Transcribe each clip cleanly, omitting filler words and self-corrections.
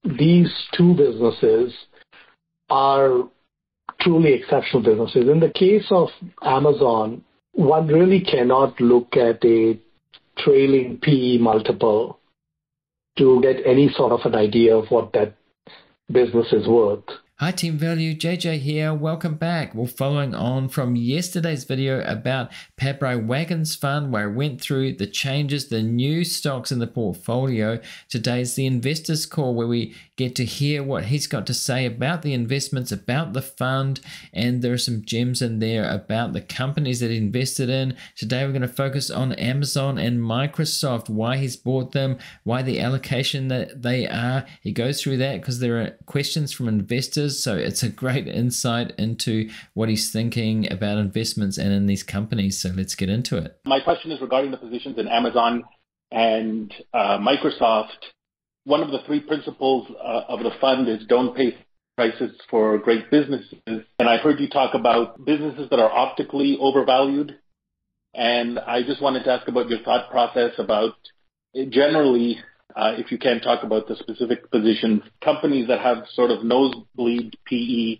these two businesses are truly exceptional businesses. In the case of Amazon, one really cannot look at a trailing PE multiple to get any sort of an idea of what that business is worth. Hi Team Value, JJ here. Welcome back. Well, following on from yesterday's video about Pabrai Wagons Fund, where I went through the changes, the new stocks in the portfolio. Today's the investors call, where we get to hear what he's got to say about the investments, about the fund, and there are some gems in there about the companies that he invested in. Today we're going to focus on Amazon and Microsoft, why he's bought them, why the allocation that they are. He goes through that because there are questions from investors. So it's a great insight into what he's thinking about investments and in these companies. So let's get into it. My question is regarding the positions in Amazon and Microsoft. One of the three principles of the fund is don't pay prices for great businesses. And I've heard you talk about businesses that are optically overvalued. And I just wanted to ask about your thought process about generally, if you can talk about the specific positions, companies that have sort of nosebleed PE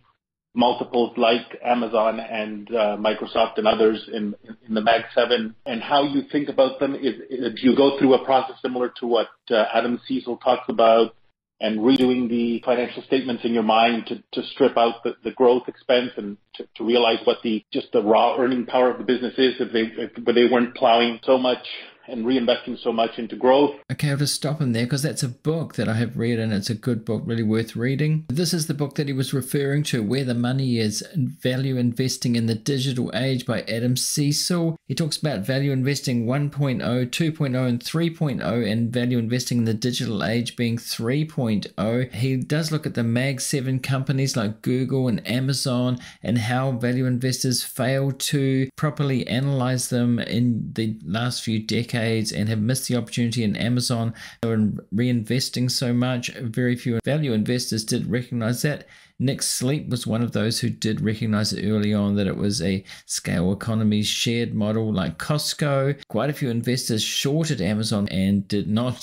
multiples like Amazon and Microsoft and others in the Mag 7, and how you think about them. Do you go through a process similar to what Adam Cecil talks about and redoing the financial statements in your mind to strip out the growth expense and to realize what just the raw earning power of the business is if they weren't plowing so much and reinvesting so much into growth? Okay, I'll just stop him there because that's a book that I have read and it's a good book, really worth reading. This is the book that he was referring to, Where the Money Is, Value Investing in the Digital Age by Adam Cecil. He talks about value investing 1.0, 2.0 and 3.0 and value investing in the digital age being 3.0. He does look at the Mag 7 companies like Google and Amazon and how value investors fail to properly analyze them in the last few decades and have missed the opportunity in Amazon. They were reinvesting so much. Very few value investors did recognize that. Nick Sleep was one of those who did recognize it early on, that it was a scale economy shared model like Costco. Quite a few investors shorted Amazon and did not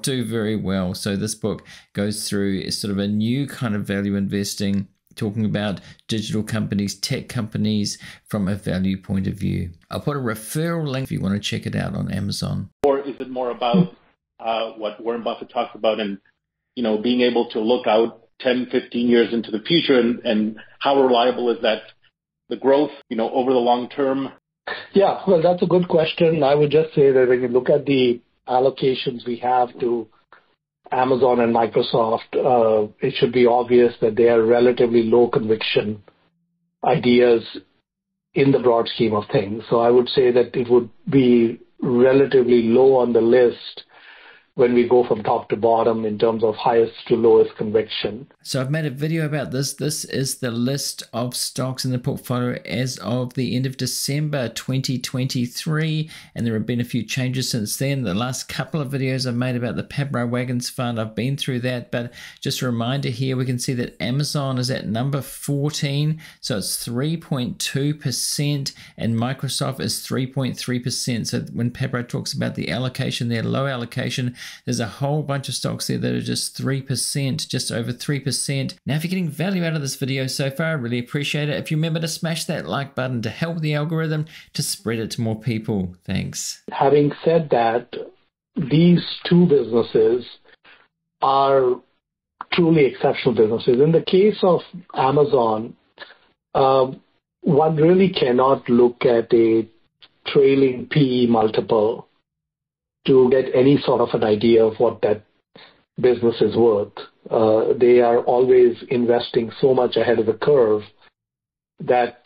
do very well. So this book goes through sort of a new kind of value investing, talking about digital companies, tech companies from a value point of view. I'll put a referral link if you want to check it out on Amazon. Or is it more about what Warren Buffett talks about and, being able to look out 10, 15 years into the future and how reliable is that, the growth, over the long term? Yeah, well, that's a good question. I would just say that when you look at the allocations we have to Amazon and Microsoft, it should be obvious that they are relatively low conviction ideas in the broad scheme of things. So I would say that it would be relatively low on the list when we go from top to bottom in terms of highest to lowest conviction. So I've made a video about this. This is the list of stocks in the portfolio as of the end of December 2023, and there have been a few changes since then. The last couple of videos I've made about the Pabrai Wagons Fund, I've been through that, but just a reminder here, we can see that Amazon is at number 14, so it's 3.2%, and Microsoft is 3.3%. So when Pabrai talks about the allocation there, low allocation, there's a whole bunch of stocks there that are just 3%, just over 3%. Now, if you're getting value out of this video so far, I really appreciate it. If you remember to smash that like button to help the algorithm to spread it to more people. Thanks. Having said that, these two businesses are truly exceptional businesses. In the case of Amazon, one really cannot look at a trailing PE multiple to get any sort of an idea of what that business is worth. They are always investing so much ahead of the curve that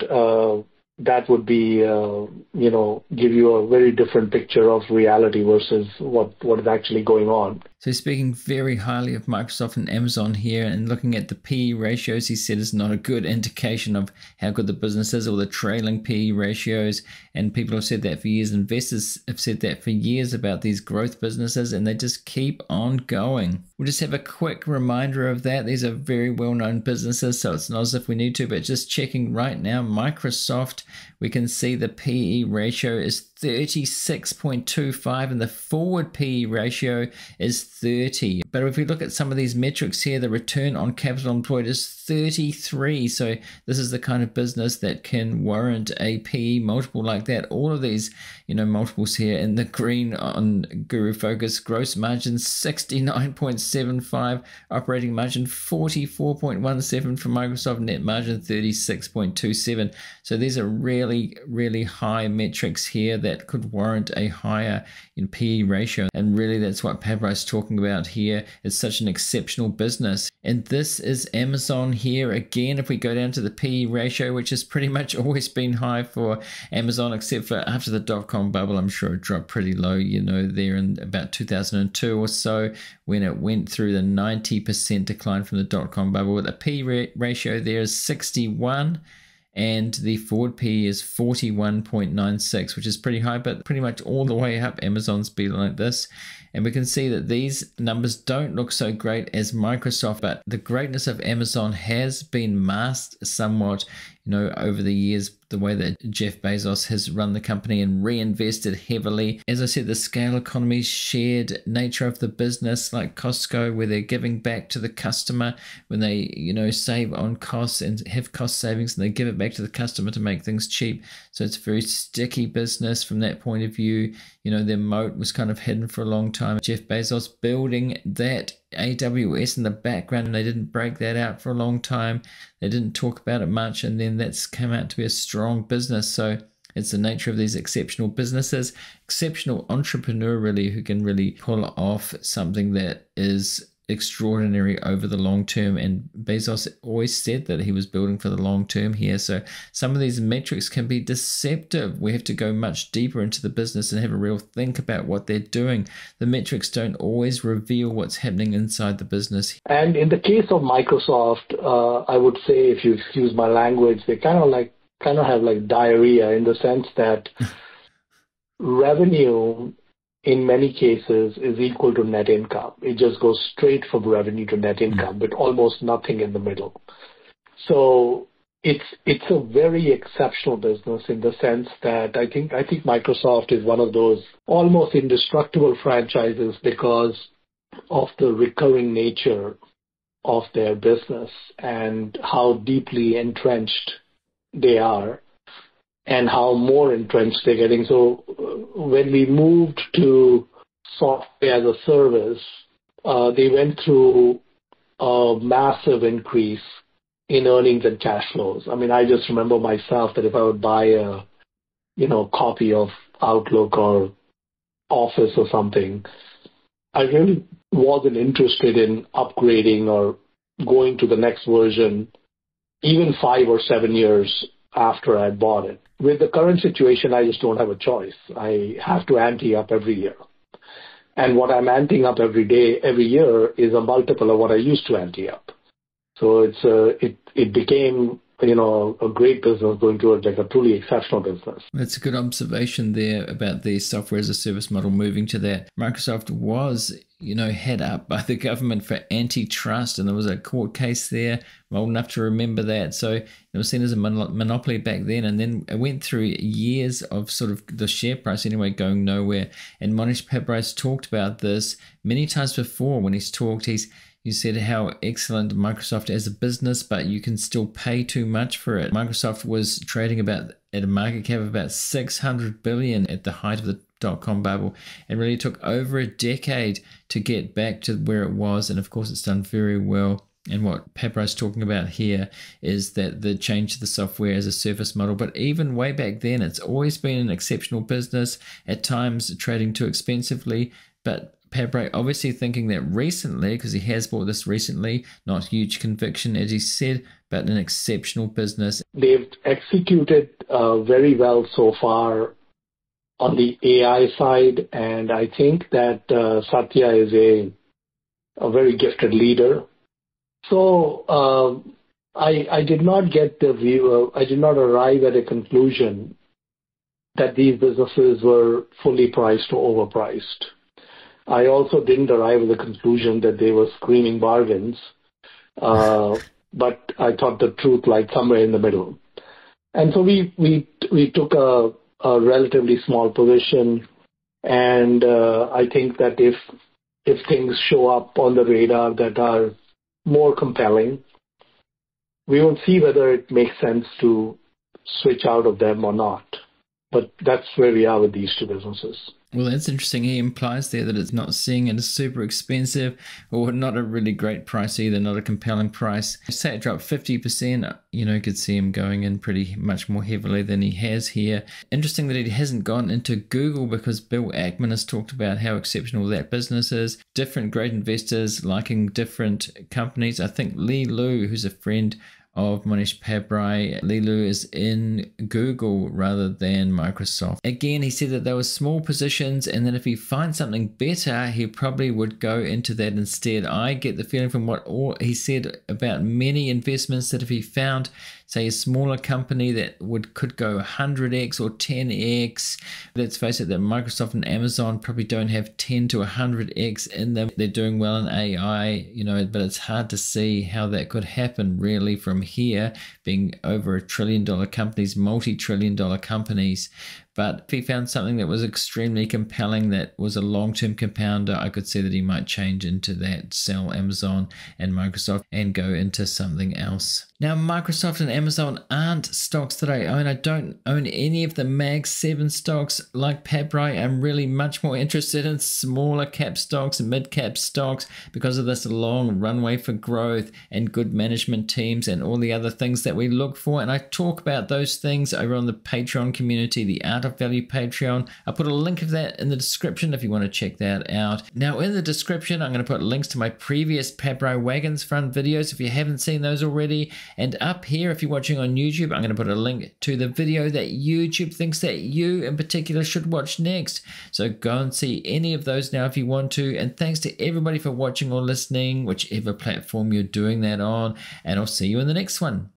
that would be, give you a very different picture of reality versus what is actually going on. So speaking very highly of Microsoft and Amazon here and looking at the PE ratios, he said is not a good indication of how good the business is, or the trailing PE ratios. And people have said that for years. Investors have said that for years about these growth businesses, and they just keep on going. We'll just have a quick reminder of that. These are very well-known businesses, so it's not as if we need to, but just checking right now, Microsoft, we can see the PE ratio is 36.25 and the forward PE ratio is 30. But if we look at some of these metrics here, the return on capital employed is 33. So this is the kind of business that can warrant a PE multiple like that. All of these, multiples here in the green on GuruFocus. Gross margin 69.75, operating margin 44.17 for Microsoft, net margin 36.27. So these are really, really high metrics here that could warrant a higher PE ratio. And really that's what Pabrai is talking about here. It's such an exceptional business. And this is Amazon here. Again, if we go down to the PE ratio, which has pretty much always been high for Amazon, except for after the dot-com bubble, I'm sure it dropped pretty low, there in about 2002 or so, when it went through the 90% decline from the dot-com bubble. The PE ratio there is 61. And the forward PE is 41.96, which is pretty high, but pretty much all the way up, Amazon's been like this. And we can see that these numbers don't look so great as Microsoft, but the greatness of Amazon has been masked somewhat, over the years, the way that Jeff Bezos has run the company and reinvested heavily. As I said, the scale economies, shared nature of the business, like Costco, where they're giving back to the customer when they, save on costs and have cost savings, and they give it back to the customer to make things cheap. So it's a very sticky business from that point of view. Their moat was kind of hidden for a long time. Jeff Bezos building that AWS in the background, and they didn't break that out for a long time. They didn't talk about it much, and then that's come out to be a strong business. So it's the nature of these exceptional businesses, exceptional entrepreneur really, who can really pull off something that is extraordinary over the long term. And Bezos always said that he was building for the long term here. So some of these metrics can be deceptive. We have to go much deeper into the business and have a real think about what they're doing. The metrics don't always reveal what's happening inside the business. And in the case of Microsoft, I would say, if you excuse my language, they kind of have like diarrhea, in the sense that revenue in many cases is equal to net income. It just goes straight from revenue to net income, with almost nothing in the middle. So it's a very exceptional business in the sense that I think Microsoft is one of those almost indestructible franchises because of the recurring nature of their business and how deeply entrenched they are, and how more entrenched they're getting. So when we moved to software as a service, they went through a massive increase in earnings and cash flows. I mean, I just remember myself that if I would buy a, copy of Outlook or Office or something, I really wasn't interested in upgrading or going to the next version, even 5 or 7 years after I bought it. With the current situation, I just don't have a choice. I have to ante up every year. And what I'm anteing up every year is a multiple of what I used to ante up. So it became, a great business going towards like a truly exceptional business. That's a good observation there about the software as a service model moving to that. Microsoft was, head up by the government for antitrust, and there was a court case there. I'm old enough to remember that. So it was seen as a monopoly back then, and then it went through years of sort of the share price anyway going nowhere. And Mohnish Pabrai's talked about this many times before. When he's talked, you said how excellent Microsoft as a business, but you can still pay too much for it. Microsoft was trading at a market cap of about 600 billion at the height of the dot-com bubble, and really took over a decade to get back to where it was. And of course, it's done very well. And what Pabrai is talking about here is that the change to the software as a service model. But even way back then, it's always been an exceptional business, at times trading too expensively, but Pabrai obviously thinking that recently, because he has bought this recently, not huge conviction, as he said, but an exceptional business. They've executed very well so far on the AI side, and I think that Satya is a very gifted leader. So I did not get the view, I did not arrive at a conclusion that these businesses were fully priced or overpriced. I also didn't arrive at the conclusion that they were screaming bargains, but I thought the truth lied somewhere in the middle. And so we took a relatively small position. And I think that if things show up on the radar that are more compelling, we will see whether it makes sense to switch out of them or not. But that's where we are with these two businesses. Well, that's interesting. He implies there that it's not seeing it as super expensive or not a really great price either, not a compelling price. Say it dropped 50%, could see him going in pretty much more heavily than he has here. Interesting that he hasn't gone into Google, because Bill Ackman has talked about how exceptional that business is. Different great investors liking different companies. I think Lee Lu, who's a friend of Mohnish Pabrai, Lee Lu is in Google rather than Microsoft. Again, he said that they were small positions and that if he finds something better, he probably would go into that instead. I get the feeling from what he said about many investments that if he found, say, a smaller company that could go 100x or 10x, let's face it, that Microsoft and Amazon probably don't have 10 to 100x in them. They're doing well in AI, but it's hard to see how that could happen really from here, being over $1 trillion companies, multi-trillion dollar companies. But if he found something that was extremely compelling, that was a long-term compounder, I could see that he might change into that, sell Amazon and Microsoft and go into something else. Now, Microsoft and Amazon aren't stocks that I own. I don't own any of the Mag 7 stocks like Pabrai. I'm really much more interested in smaller cap stocks and mid cap stocks because of this long runway for growth and good management teams and all the other things that we look for. And I talk about those things over on the Patreon community, the Art of Value Patreon. I'll put a link of that in the description if you want to check that out. Now, in the description, I'm going to put links to my previous Pabrai Wagons Fund videos if you haven't seen those already. And up here, if you're watching on YouTube, I'm going to put a link to the video that YouTube thinks that you in particular should watch next. So go and see any of those now if you want to. And thanks to everybody for watching or listening, whichever platform you're doing that on. And I'll see you in the next one.